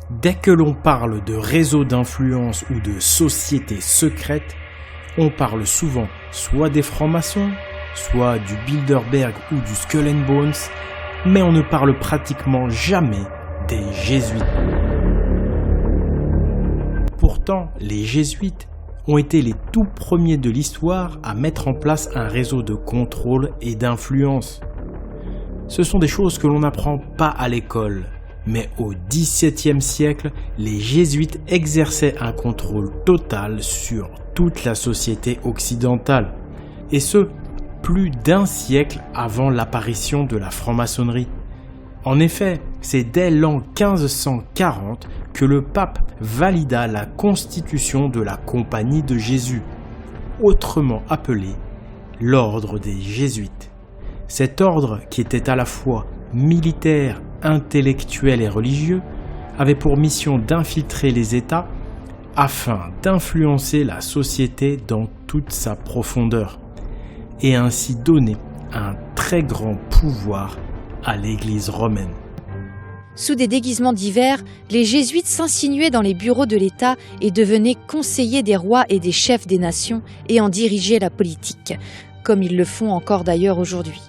Dès que l'on parle de réseau d'influence ou de société secrète, on parle souvent soit des francs-maçons, soit du Bilderberg ou du Skull and Bones, mais on ne parle pratiquement jamais des jésuites. Pourtant, les jésuites ont été les tout premiers de l'histoire à mettre en place un réseau de contrôle et d'influence. Ce sont des choses que l'on n'apprend pas à l'école, mais au XVIIe siècle, les jésuites exerçaient un contrôle total sur toute la société occidentale, et ce, plus d'un siècle avant l'apparition de la franc-maçonnerie. En effet, c'est dès l'an 1540 que le pape valida la constitution de la Compagnie de Jésus, autrement appelée l'ordre des Jésuites. Cet ordre, qui était à la fois militaire, intellectuel et religieux, avait pour mission d'infiltrer les États afin d'influencer la société dans toute sa profondeur et ainsi donner un très grand pouvoir à l'Église romaine. Sous des déguisements divers, les jésuites s'insinuaient dans les bureaux de l'État et devenaient conseillers des rois et des chefs des nations et en dirigeaient la politique, comme ils le font encore d'ailleurs aujourd'hui.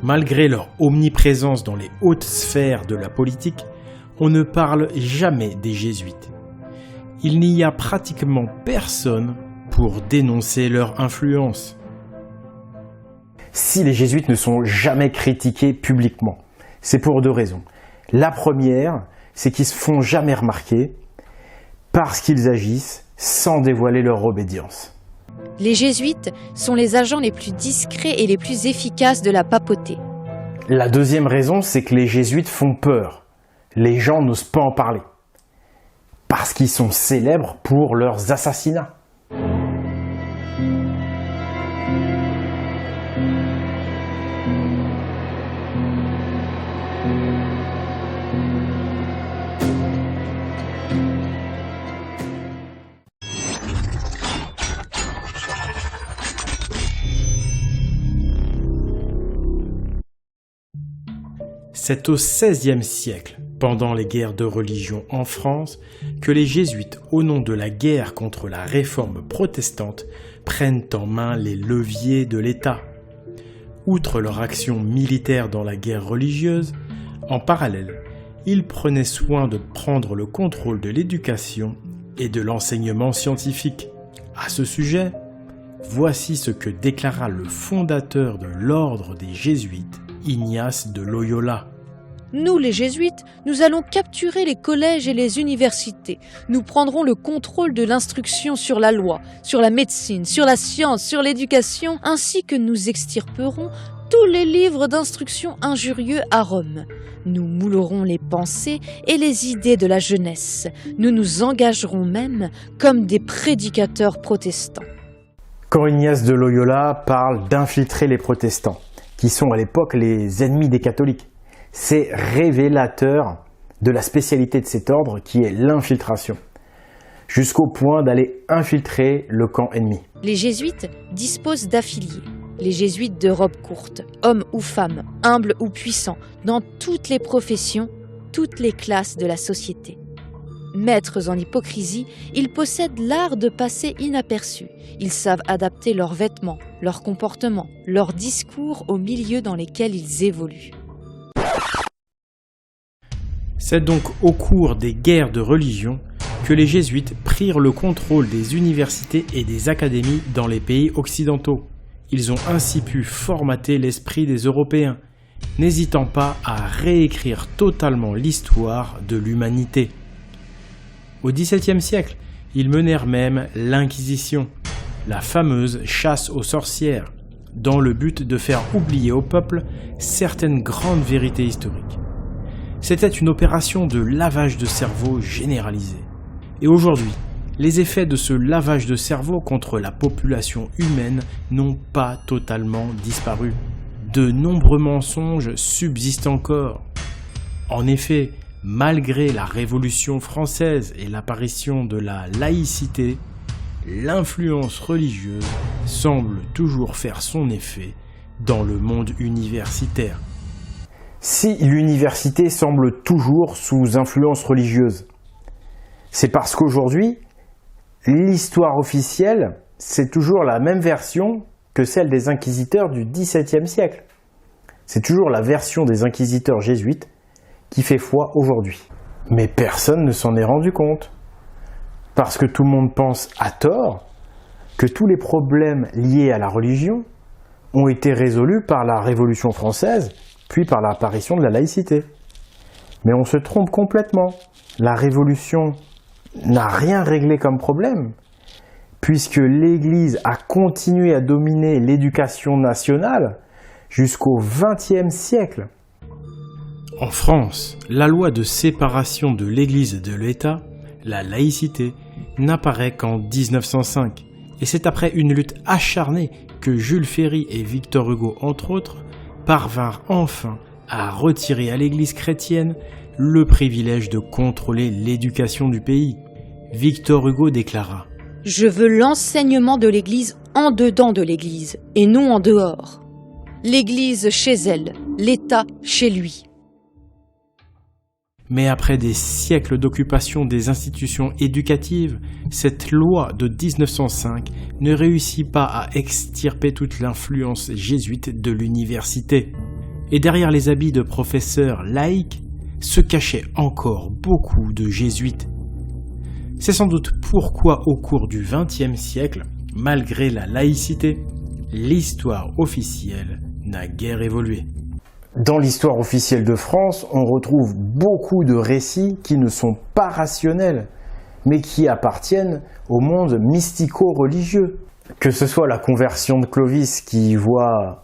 Malgré leur omniprésence dans les hautes sphères de la politique, on ne parle jamais des jésuites. Il n'y a pratiquement personne pour dénoncer leur influence. Si les jésuites ne sont jamais critiqués publiquement, c'est pour deux raisons. La première, c'est qu'ils ne se font jamais remarquer parce qu'ils agissent sans dévoiler leur obédience. Les jésuites sont les agents les plus discrets et les plus efficaces de la papauté. La deuxième raison, c'est que les jésuites font peur. Les gens n'osent pas en parler. Parce qu'ils sont célèbres pour leurs assassinats. C'est au XVIe siècle, pendant les guerres de religion en France, que les jésuites, au nom de la guerre contre la réforme protestante, prennent en main les leviers de l'État. Outre leur action militaire dans la guerre religieuse, en parallèle, ils prenaient soin de prendre le contrôle de l'éducation et de l'enseignement scientifique. À ce sujet, voici ce que déclara le fondateur de l'ordre des Jésuites, Ignace de Loyola. Nous, les jésuites, nous allons capturer les collèges et les universités. Nous prendrons le contrôle de l'instruction sur la loi, sur la médecine, sur la science, sur l'éducation, ainsi que nous extirperons tous les livres d'instruction injurieux à Rome. Nous moulerons les pensées et les idées de la jeunesse. Nous nous engagerons même comme des prédicateurs protestants. Quand Ignace de Loyola parle d'infiltrer les protestants, qui sont à l'époque les ennemis des catholiques, c'est révélateur de la spécialité de cet ordre qui est l'infiltration, jusqu'au point d'aller infiltrer le camp ennemi. Les jésuites disposent d'affiliés. Les jésuites de robe courte, hommes ou femmes, humbles ou puissants, dans toutes les professions, toutes les classes de la société. Maîtres en hypocrisie, ils possèdent l'art de passer inaperçus. Ils savent adapter leurs vêtements, leur comportement, leur discours aux milieux dans lesquels ils évoluent. C'est donc au cours des guerres de religion que les jésuites prirent le contrôle des universités et des académies dans les pays occidentaux. Ils ont ainsi pu formater l'esprit des Européens, n'hésitant pas à réécrire totalement l'histoire de l'humanité. Au XVIIe siècle, ils menèrent même l'Inquisition, la fameuse chasse aux sorcières, dans le but de faire oublier au peuple certaines grandes vérités historiques. C'était une opération de lavage de cerveau généralisée. Et aujourd'hui, les effets de ce lavage de cerveau contre la population humaine n'ont pas totalement disparu. De nombreux mensonges subsistent encore. En effet, malgré la Révolution française et l'apparition de la laïcité, l'influence religieuse semble toujours faire son effet dans le monde universitaire. Si l'université semble toujours sous influence religieuse, C'est parce qu'aujourd'hui, l'histoire officielle, c'est toujours la même version que celle des inquisiteurs du XVIIe siècle. C'est toujours la version des inquisiteurs jésuites qui fait foi aujourd'hui. Mais personne ne s'en est rendu compte. Parce que tout le monde pense à tort que tous les problèmes liés à la religion ont été résolus par la Révolution française, puis par l'apparition de la laïcité. Mais on se trompe complètement. La Révolution n'a rien réglé comme problème, puisque l'Église a continué à dominer l'éducation nationale jusqu'au XXe siècle. En France, la loi de séparation de l'Église et de l'État, la laïcité, n'apparaît qu'en 1905. Et c'est après une lutte acharnée que Jules Ferry et Victor Hugo, entre autres, parvinrent enfin à retirer à l'Église chrétienne le privilège de contrôler l'éducation du pays. Victor Hugo déclara « Je veux l'enseignement de l'Église en dedans de l'Église, et non en dehors. L'Église chez elle, l'État chez lui. » Mais après des siècles d'occupation des institutions éducatives, cette loi de 1905 ne réussit pas à extirper toute l'influence jésuite de l'université. Et derrière les habits de professeurs laïcs se cachaient encore beaucoup de jésuites. C'est sans doute pourquoi au cours du XXe siècle, malgré la laïcité, l'histoire officielle n'a guère évolué. Dans l'histoire officielle de France, on retrouve beaucoup de récits qui ne sont pas rationnels, mais qui appartiennent au monde mystico-religieux. Que ce soit la conversion de Clovis qui voit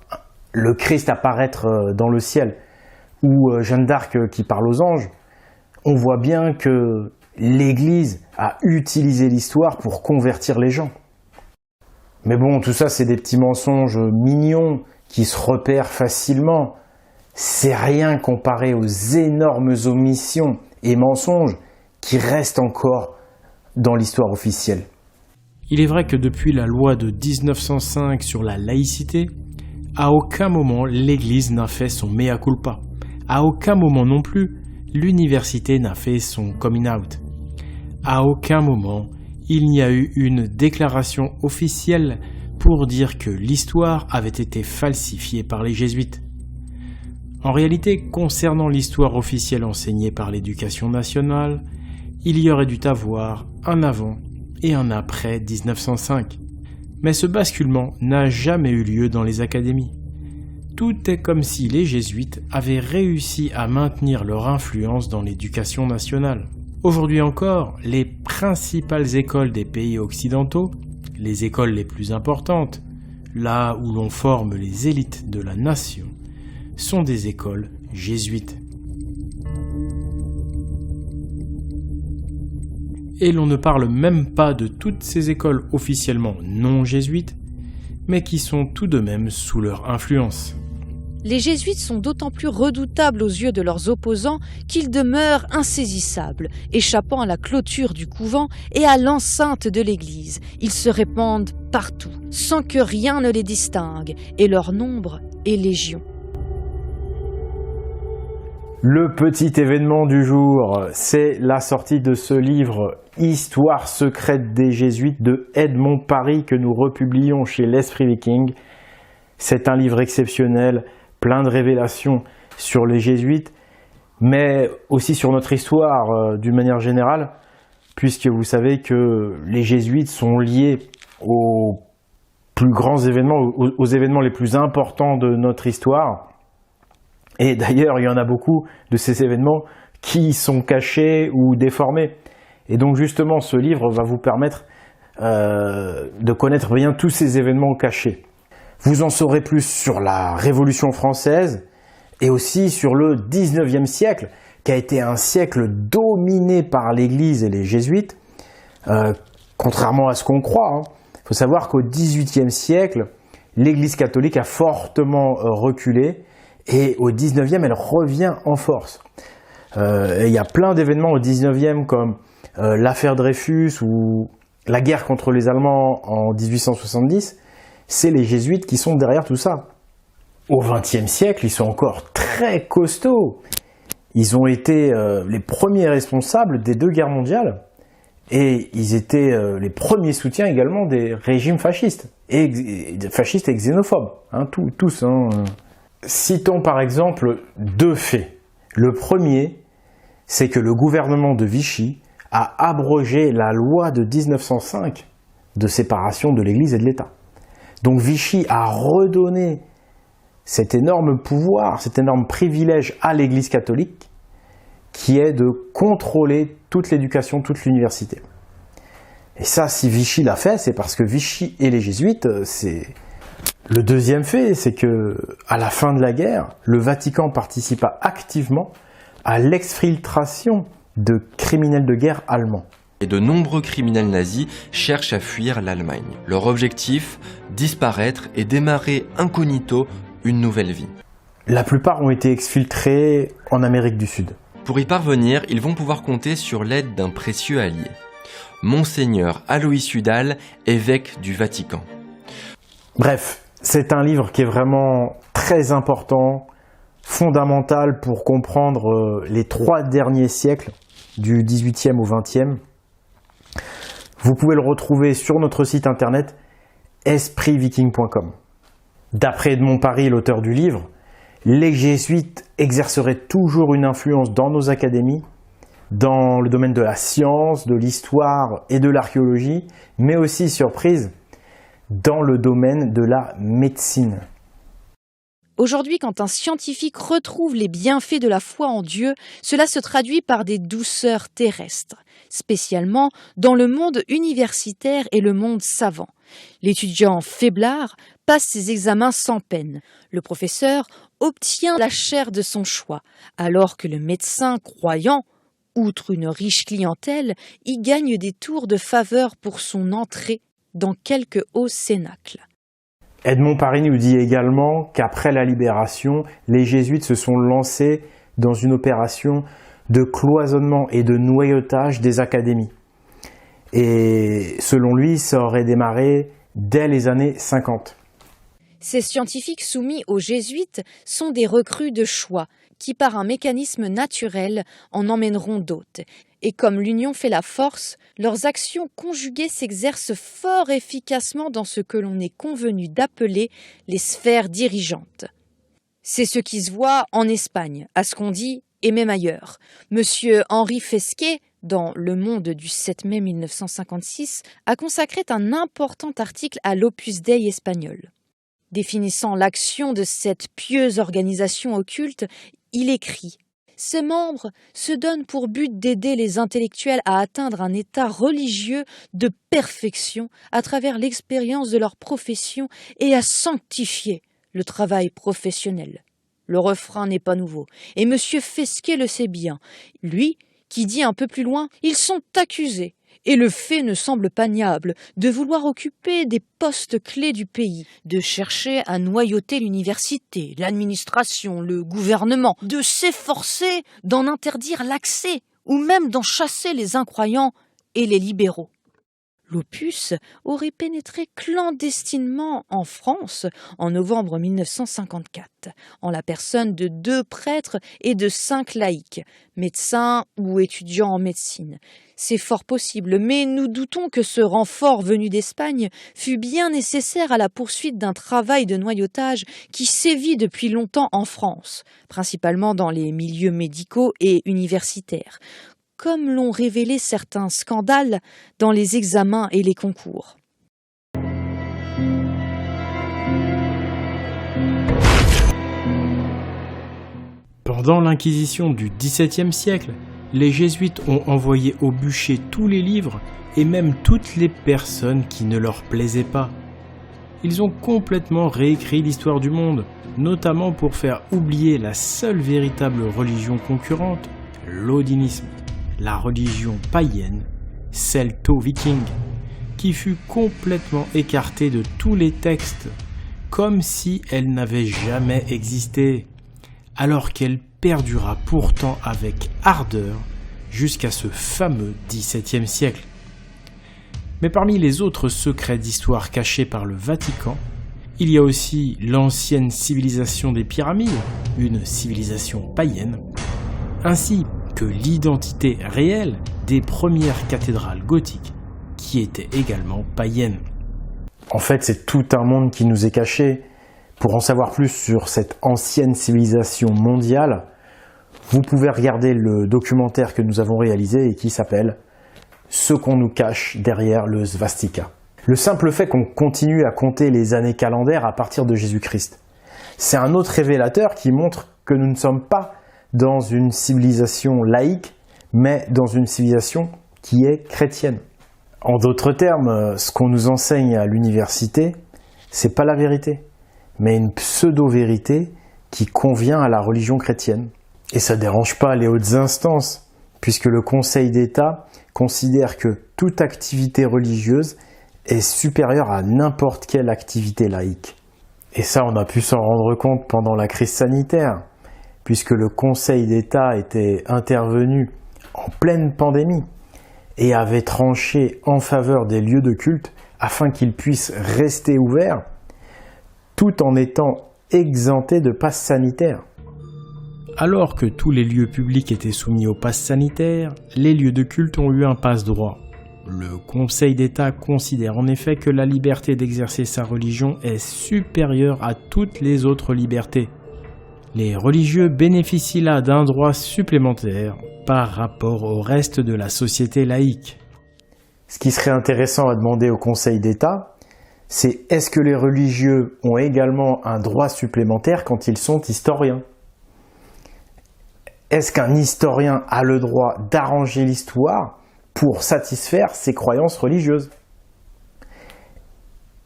le Christ apparaître dans le ciel, ou Jeanne d'Arc qui parle aux anges, on voit bien que l'Église a utilisé l'histoire pour convertir les gens. Mais bon, tout ça c'est des petits mensonges mignons qui se repèrent facilement. C'est rien comparé aux énormes omissions et mensonges qui restent encore dans l'histoire officielle. Il est vrai que depuis la loi de 1905 sur la laïcité, à aucun moment l'Église n'a fait son mea culpa. À aucun moment non plus, l'université n'a fait son coming out. À aucun moment, il n'y a eu une déclaration officielle pour dire que l'histoire avait été falsifiée par les jésuites. En réalité, concernant l'histoire officielle enseignée par l'éducation nationale, il y aurait dû avoir un avant et un après 1905. Mais ce basculement n'a jamais eu lieu dans les académies. Tout est comme si les jésuites avaient réussi à maintenir leur influence dans l'éducation nationale. Aujourd'hui encore, les principales écoles des pays occidentaux, les écoles les plus importantes, là où l'on forme les élites de la nation, sont des écoles jésuites. Et l'on ne parle même pas de toutes ces écoles officiellement non jésuites, mais qui sont tout de même sous leur influence. Les jésuites sont d'autant plus redoutables aux yeux de leurs opposants qu'ils demeurent insaisissables, échappant à la clôture du couvent et à l'enceinte de l'église. Ils se répandent partout, sans que rien ne les distingue, et leur nombre est légion. Le petit événement du jour, c'est la sortie de ce livre « Histoire secrète des Jésuites » de Edmond Paris que nous republions chez l'Esprit Viking. C'est un livre exceptionnel, plein de révélations sur les Jésuites, mais aussi sur notre histoire d'une manière générale, puisque vous savez que les Jésuites sont liés aux plus grands événements, aux événements les plus importants de notre histoire. Et d'ailleurs, il y en a beaucoup de ces événements qui sont cachés ou déformés. Et donc justement, ce livre va vous permettre de connaître bien tous ces événements cachés. Vous en saurez plus sur la Révolution française et aussi sur le XIXe siècle, qui a été un siècle dominé par l'Église et les Jésuites, contrairement à ce qu'on croit. Il faut savoir qu'au XVIIIe siècle, l'Église catholique a fortement reculé et au XIXe, elle revient en force. Il y a plein d'événements au XIXe comme l'affaire Dreyfus ou la guerre contre les Allemands en 1870. C'est les jésuites qui sont derrière tout ça. Au XXe siècle, ils sont encore très costauds. Ils ont été les premiers responsables des 2 guerres mondiales. Et ils étaient les premiers soutiens également des régimes fascistes, et xénophobes, hein, tous. Hein. Citons par exemple 2 faits. Le premier, c'est que le gouvernement de Vichy a abrogé la loi de 1905 de séparation de l'Église et de l'État. Donc Vichy a redonné cet énorme pouvoir, cet énorme privilège à l'Église catholique, qui est de contrôler toute l'éducation, toute l'université. Et ça, si Vichy l'a fait, c'est parce que Vichy et les jésuites, c'est... Le deuxième fait, c'est que à la fin de la guerre, le Vatican participa activement à l'exfiltration de criminels de guerre allemands. Et de nombreux criminels nazis cherchent à fuir l'Allemagne. Leur objectif, disparaître et démarrer incognito une nouvelle vie. La plupart ont été exfiltrés en Amérique du Sud. Pour y parvenir, ils vont pouvoir compter sur l'aide d'un précieux allié. Monseigneur Aloïs Udal, évêque du Vatican. Bref, c'est un livre qui est vraiment très important, fondamental pour comprendre les 3 derniers siècles, du 18e au 20e. Vous pouvez le retrouver sur notre site internet espritviking.com. D'après Edmond Paris, l'auteur du livre, les jésuites exerceraient toujours une influence dans nos académies, dans le domaine de la science, de l'histoire et de l'archéologie, mais aussi, surprise, dans le domaine de la médecine. Aujourd'hui, quand un scientifique retrouve les bienfaits de la foi en Dieu, cela se traduit par des douceurs terrestres, spécialement dans le monde universitaire et le monde savant. L'étudiant faiblard passe ses examens sans peine. Le professeur obtient la chaire de son choix, alors que le médecin croyant, outre une riche clientèle, y gagne des tours de faveur pour son entrée dans quelque haut cénacle. Edmond Paris nous dit également qu'après la Libération, les jésuites se sont lancés dans une opération de cloisonnement et de noyautage des académies. Et selon lui, ça aurait démarré dès les années 50. Ces scientifiques soumis aux jésuites sont des recrues de choix qui, par un mécanisme naturel, en emmèneront d'autres. Et comme l'union fait la force, leurs actions conjuguées s'exercent fort efficacement dans ce que l'on est convenu d'appeler les sphères dirigeantes. C'est ce qui se voit en Espagne, à ce qu'on dit, et même ailleurs. Monsieur Henri Fesquet, dans Le Monde du 7 mai 1956, a consacré un important article à l'Opus Dei espagnol. Définissant l'action de cette pieuse organisation occulte, il écrit « Ces membres se donnent pour but d'aider les intellectuels à atteindre un état religieux de perfection à travers l'expérience de leur profession et à sanctifier le travail professionnel. » Le refrain n'est pas nouveau, et M. Fesquet le sait bien. Lui, qui dit un peu plus loin « Ils sont accusés ». Et le fait ne semble pas niable de vouloir occuper des postes clés du pays, de chercher à noyauter l'université, l'administration, le gouvernement, de s'efforcer d'en interdire l'accès ou même d'en chasser les incroyants et les libéraux. L'opus aurait pénétré clandestinement en France en novembre 1954, en la personne de 2 prêtres et de 5 laïcs, médecins ou étudiants en médecine. C'est fort possible, mais nous doutons que ce renfort venu d'Espagne fût bien nécessaire à la poursuite d'un travail de noyautage qui sévit depuis longtemps en France, principalement dans les milieux médicaux et universitaires, comme l'ont révélé certains scandales dans les examens et les concours. Pendant l'Inquisition du XVIIe siècle, les jésuites ont envoyé au bûcher tous les livres et même toutes les personnes qui ne leur plaisaient pas. Ils ont complètement réécrit l'histoire du monde, notamment pour faire oublier la seule véritable religion concurrente, l'odinisme, la religion païenne, celto-viking, qui fut complètement écartée de tous les textes, comme si elle n'avait jamais existé, alors qu'elle perdura pourtant avec ardeur jusqu'à ce fameux XVIIe siècle. Mais parmi les autres secrets d'histoire cachés par le Vatican, il y a aussi l'ancienne civilisation des pyramides, une civilisation païenne, ainsi que l'identité réelle des premières cathédrales gothiques qui étaient également païennes. En fait, c'est tout un monde qui nous est caché. Pour en savoir plus sur cette ancienne civilisation mondiale, vous pouvez regarder le documentaire que nous avons réalisé et qui s'appelle « Ce qu'on nous cache derrière le svastika ». Le simple fait qu'on continue à compter les années calendaires à partir de Jésus-Christ, c'est un autre révélateur qui montre que nous ne sommes pas dans une civilisation laïque, mais dans une civilisation qui est chrétienne. En d'autres termes, ce qu'on nous enseigne à l'université, c'est pas la vérité, mais une pseudo-vérité qui convient à la religion chrétienne. Et ça ne dérange pas les hautes instances, puisque le Conseil d'État considère que toute activité religieuse est supérieure à n'importe quelle activité laïque. Et ça, on a pu s'en rendre compte pendant la crise sanitaire, puisque le Conseil d'État était intervenu en pleine pandémie et avait tranché en faveur des lieux de culte afin qu'ils puissent rester ouverts tout en étant exemptés de passe sanitaire. Alors que tous les lieux publics étaient soumis au pass sanitaire, les lieux de culte ont eu un passe-droit. Le Conseil d'État considère en effet que la liberté d'exercer sa religion est supérieure à toutes les autres libertés. Les religieux bénéficient là d'un droit supplémentaire par rapport au reste de la société laïque. Ce qui serait intéressant à demander au Conseil d'État, c'est est-ce que les religieux ont également un droit supplémentaire quand ils sont historiens ? Est-ce qu'un historien a le droit d'arranger l'histoire pour satisfaire ses croyances religieuses ?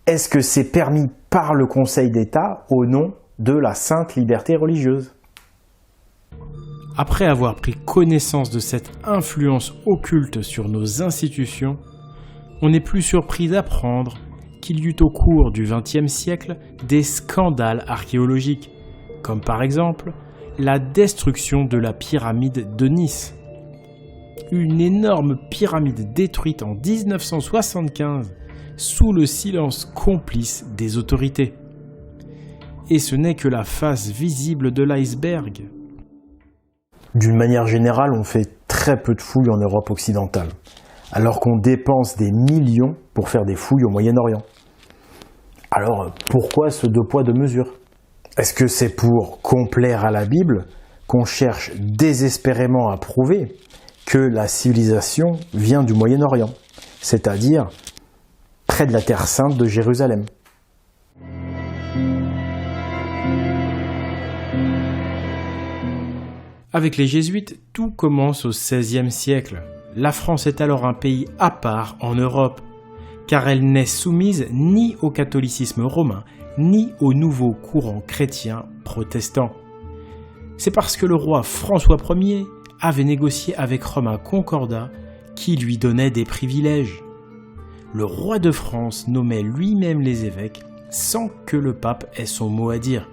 Est-ce que c'est permis par le Conseil d'État au nom de la sainte liberté religieuse ? Après avoir pris connaissance de cette influence occulte sur nos institutions, on n'est plus surpris d'apprendre qu'il y eut au cours du XXe siècle des scandales archéologiques, comme par exemple la destruction de la pyramide de Nice. Une énorme pyramide détruite en 1975 sous le silence complice des autorités. Et ce n'est que la face visible de l'iceberg. D'une manière générale, on fait très peu de fouilles en Europe occidentale, alors qu'on dépense des millions pour faire des fouilles au Moyen-Orient. Alors, pourquoi ce deux poids deux mesures ? Est-ce que c'est pour complaire à la Bible qu'on cherche désespérément à prouver que la civilisation vient du Moyen-Orient, c'est-à-dire près de la Terre sainte de Jérusalem ? Avec les jésuites, tout commence au XVIe siècle. La France est alors un pays à part en Europe, car elle n'est soumise ni au catholicisme romain, ni au nouveau courant chrétien protestant. C'est parce que le roi François Ier avait négocié avec Rome un concordat qui lui donnait des privilèges. Le roi de France nommait lui-même les évêques sans que le pape ait son mot à dire.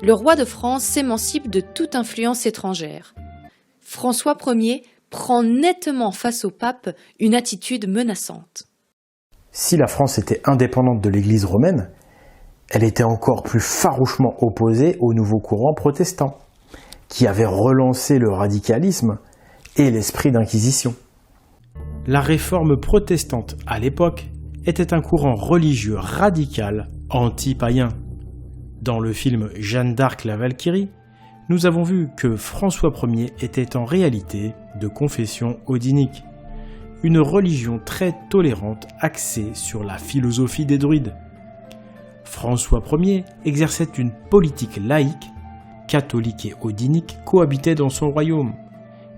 Le roi de France s'émancipe de toute influence étrangère. François Ier prend nettement face au pape une attitude menaçante. Si la France était indépendante de l'Église romaine, elle était encore plus farouchement opposée au nouveau courant protestant, qui avait relancé le radicalisme et l'esprit d'inquisition. La réforme protestante, à l'époque, était un courant religieux radical anti-païen. Dans le film Jeanne d'Arc la Valkyrie, nous avons vu que François Ier était en réalité de confession odinique, une religion très tolérante axée sur la philosophie des druides. François Ier exerçait une politique laïque, catholique et odinique cohabitaient dans son royaume,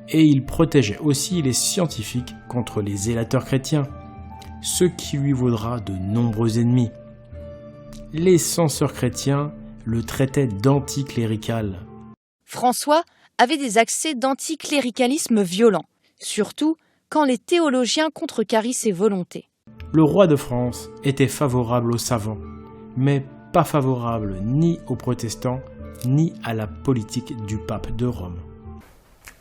et il protégeait aussi les scientifiques contre les zélateurs chrétiens, ce qui lui vaudra de nombreux ennemis. Les censeurs chrétiens le traitaient d'anticlérical. François avait des accès d'anticléricalisme violent, surtout quand les théologiens contrecarrient ses volontés. Le roi de France était favorable aux savants, mais pas favorable ni aux protestants, ni à la politique du pape de Rome.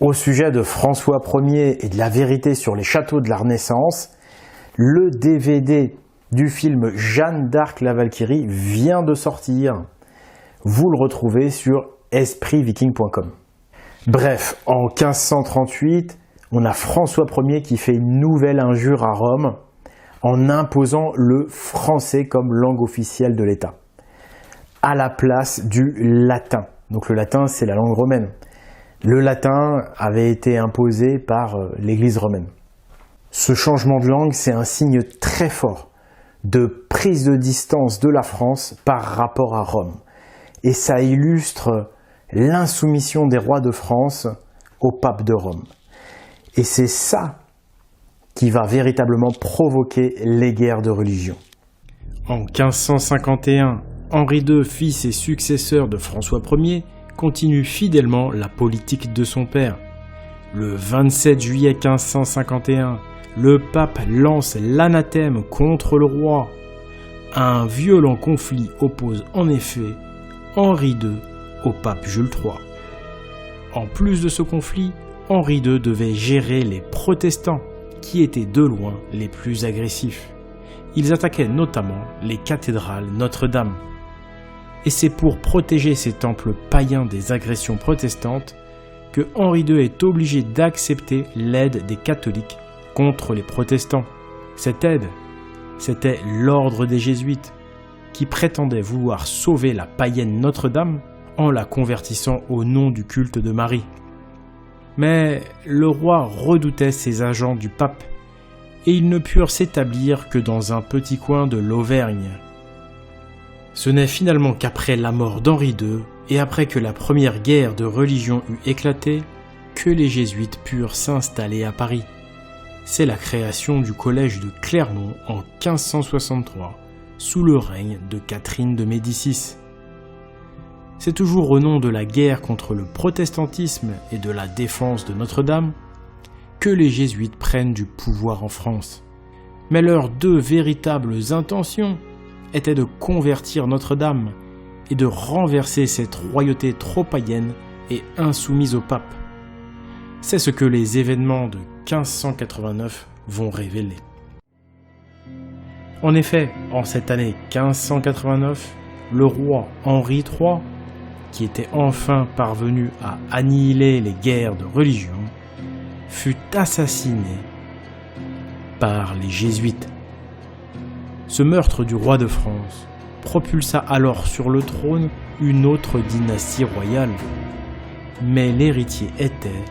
Au sujet de François Ier et de la vérité sur les châteaux de la Renaissance, le DVD du film Jeanne d'Arc la Valkyrie vient de sortir. Vous le retrouvez sur espritviking.com. Bref, en 1538, on a François Ier qui fait une nouvelle injure à Rome en imposant le français comme langue officielle de l'État, à la place du latin. Donc le latin, c'est la langue romaine. Le latin avait été imposé par l'Église romaine. Ce changement de langue, c'est un signe très fort de prise de distance de la France par rapport à Rome. Et ça illustre l'insoumission des rois de France au pape de Rome. Et c'est ça qui va véritablement provoquer les guerres de religion. En 1551, Henri II, fils et successeur de François Ier, continue fidèlement la politique de son père. Le 27 juillet 1551, le pape lance l'anathème contre le roi. Un violent conflit oppose en effet Henri II au pape Jules III. En plus de ce conflit, Henri II devait gérer les protestants, qui étaient de loin les plus agressifs. Ils attaquaient notamment les cathédrales Notre-Dame. Et c'est pour protéger ces temples païens des agressions protestantes que Henri II est obligé d'accepter l'aide des catholiques contre les protestants. Cette aide, c'était l'ordre des Jésuites, qui prétendait vouloir sauver la païenne Notre-Dame en la convertissant au nom du culte de Marie. Mais le roi redoutait ces agents du pape, et ils ne purent s'établir que dans un petit coin de l'Auvergne. Ce n'est finalement qu'après la mort d'Henri II, et après que la première guerre de religion eut éclaté, que les jésuites purent s'installer à Paris. C'est la création du collège de Clermont en 1563, sous le règne de Catherine de Médicis. C'est toujours au nom de la guerre contre le protestantisme et de la défense de Notre-Dame que les jésuites prennent du pouvoir en France. Mais leurs deux véritables intentions étaient de convertir Notre-Dame et de renverser cette royauté trop païenne et insoumise au pape. C'est ce que les événements de 1589 vont révéler. En effet, en cette année 1589, le roi Henri III, qui était enfin parvenu à annihiler les guerres de religion, fut assassiné par les jésuites. Ce meurtre du roi de France propulsa alors sur le trône une autre dynastie royale, mais l'héritier était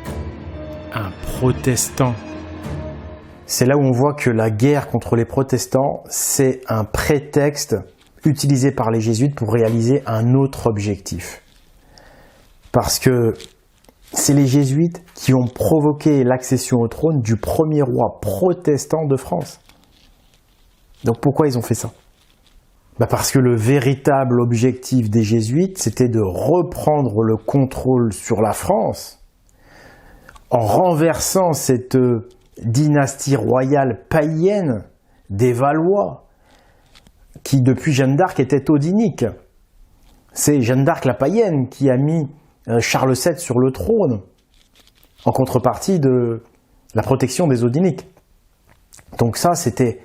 un protestant. C'est là où on voit que la guerre contre les protestants, c'est un prétexte utilisé par les jésuites pour réaliser un autre objectif. Parce que c'est les jésuites qui ont provoqué l'accession au trône du premier roi protestant de France. Donc pourquoi ils ont fait ça ? Parce que le véritable objectif des jésuites, c'était de reprendre le contrôle sur la France en renversant cette dynastie royale païenne des Valois, qui depuis Jeanne d'Arc était odinique. C'est Jeanne d'Arc la païenne qui a mis Charles VII sur le trône, en contrepartie de la protection des odiniques. Donc ça, c'était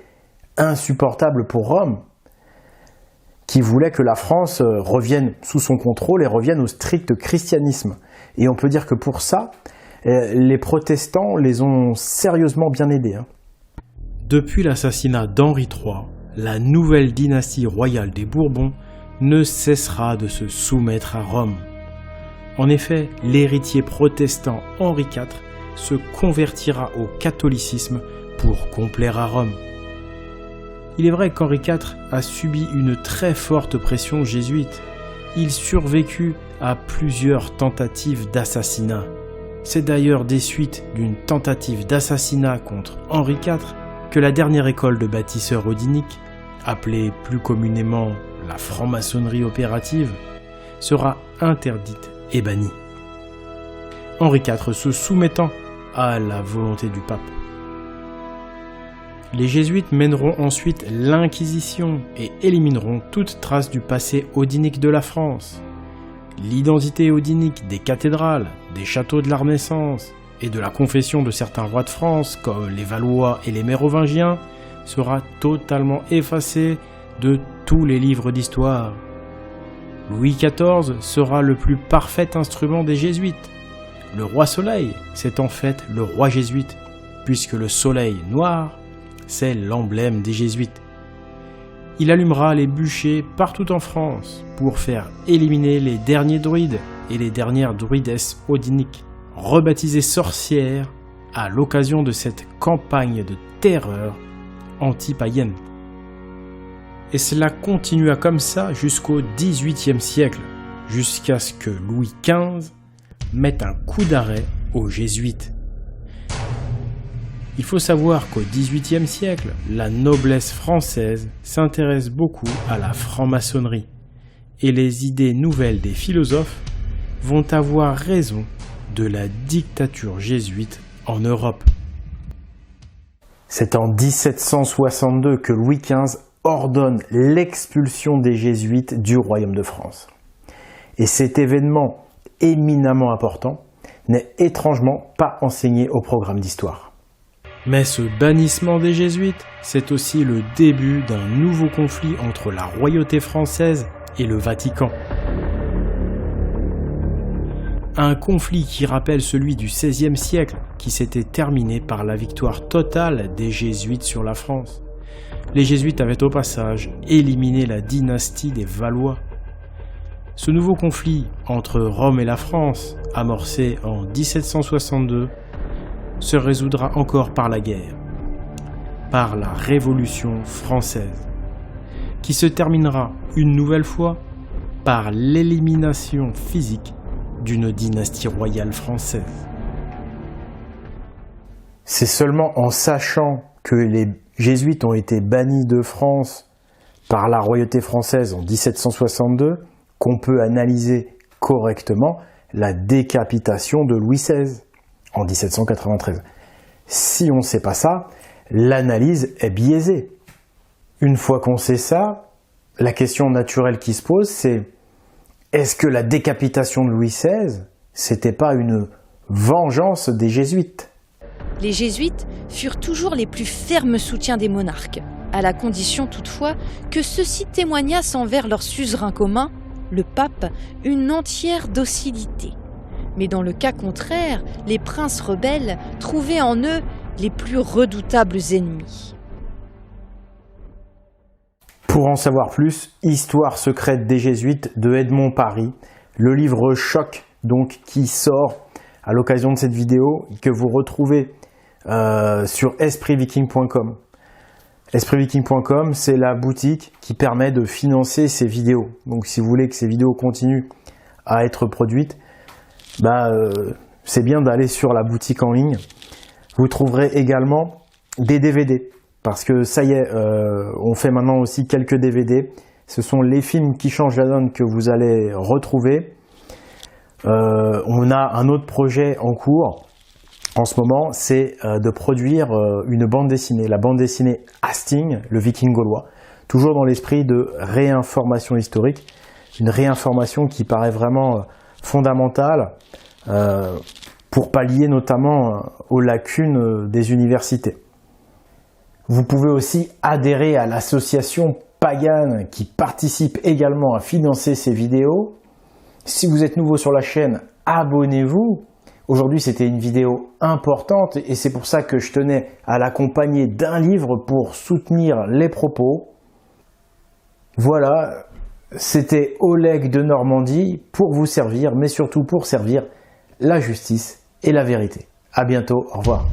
insupportable pour Rome, qui voulait que la France revienne sous son contrôle et revienne au strict christianisme. Et on peut dire que pour ça, les protestants les ont sérieusement bien aidés. Depuis l'assassinat d'Henri III, la nouvelle dynastie royale des Bourbons ne cessera de se soumettre à Rome. En effet, l'héritier protestant Henri IV se convertira au catholicisme pour complaire à Rome. Il est vrai qu'Henri IV a subi une très forte pression jésuite. Il survécut à plusieurs tentatives d'assassinat. C'est d'ailleurs des suites d'une tentative d'assassinat contre Henri IV que la dernière école de bâtisseurs odiniques, appelée plus communément la franc-maçonnerie opérative, sera interdite et bannie. Henri IV se soumettant à la volonté du pape. Les jésuites mèneront ensuite l'Inquisition et élimineront toute trace du passé odinique de la France. L'identité odinique des cathédrales, des châteaux de la Renaissance et de la confession de certains rois de France, comme les Valois et les Mérovingiens, sera totalement effacée de tous les livres d'histoire. Louis XIV sera le plus parfait instrument des jésuites, Le roi soleil, c'est en fait le roi jésuite, puisque le soleil noir, c'est l'emblème des jésuites. Il allumera les bûchers partout en France pour faire éliminer les derniers druides et les dernières druidesses odiniques, rebaptisées sorcières à l'occasion de cette campagne de terreur anti-païenne. Et cela continua comme ça jusqu'au XVIIIe siècle, jusqu'à ce que Louis XV mette un coup d'arrêt aux jésuites. Il faut savoir qu'au XVIIIe siècle, la noblesse française s'intéresse beaucoup à la franc-maçonnerie, et les idées nouvelles des philosophes vont avoir raison de la dictature jésuite en Europe. C'est en 1762 que Louis XV ordonne l'expulsion des jésuites du royaume de France. Et cet événement éminemment important n'est étrangement pas enseigné au programme d'histoire. Mais ce bannissement des jésuites, c'est aussi le début d'un nouveau conflit entre la royauté française et le Vatican. Un conflit qui rappelle celui du XVIe siècle, qui s'était terminé par la victoire totale des jésuites sur la France. Les jésuites avaient au passage éliminé la dynastie des Valois. Ce nouveau conflit entre Rome et la France, amorcé en 1762, se résoudra encore par la guerre, par la Révolution française, qui se terminera une nouvelle fois par l'élimination physique d'une dynastie royale française. C'est seulement en sachant que les jésuites ont été bannis de France par la royauté française en 1762 qu'on peut analyser correctement la décapitation de Louis XVI en 1793. Si on ne sait pas ça, l'analyse est biaisée. Une fois qu'on sait ça, la question naturelle qui se pose, c'est est-ce que la décapitation de Louis XVI, c'était pas une vengeance des jésuites ? Les jésuites furent toujours les plus fermes soutiens des monarques, à la condition toutefois que ceux-ci témoignassent envers leur suzerain commun, le pape, une entière docilité. Mais dans le cas contraire, les princes rebelles trouvaient en eux les plus redoutables ennemis. Pour en savoir plus, Histoire secrète des jésuites de Edmond Paris, le livre Choc donc qui sort à l'occasion de cette vidéo, que vous retrouvez sur espritviking.com. Espritviking.com, c'est la boutique qui permet de financer ces vidéos. Donc si vous voulez que ces vidéos continuent à être produites, c'est bien d'aller sur la boutique en ligne. Vous trouverez également des DVD, parce que ça y est, on fait maintenant aussi quelques DVD. Ce sont les films qui changent la donne que vous allez retrouver. On a un autre projet en cours en ce moment, c'est de produire une bande dessinée, la bande dessinée Hasting, le Viking gaulois, toujours dans l'esprit de réinformation historique, une réinformation qui paraît vraiment fondamentale pour pallier notamment aux lacunes des universités. Vous pouvez aussi adhérer à l'association Pagan qui participe également à financer ces vidéos. Si vous êtes nouveau sur la chaîne, abonnez-vous. Aujourd'hui, c'était une vidéo importante et c'est pour ça que je tenais à l'accompagner d'un livre pour soutenir les propos. Voilà, c'était Oleg de Normandie pour vous servir, mais surtout pour servir la justice et la vérité. À bientôt, au revoir.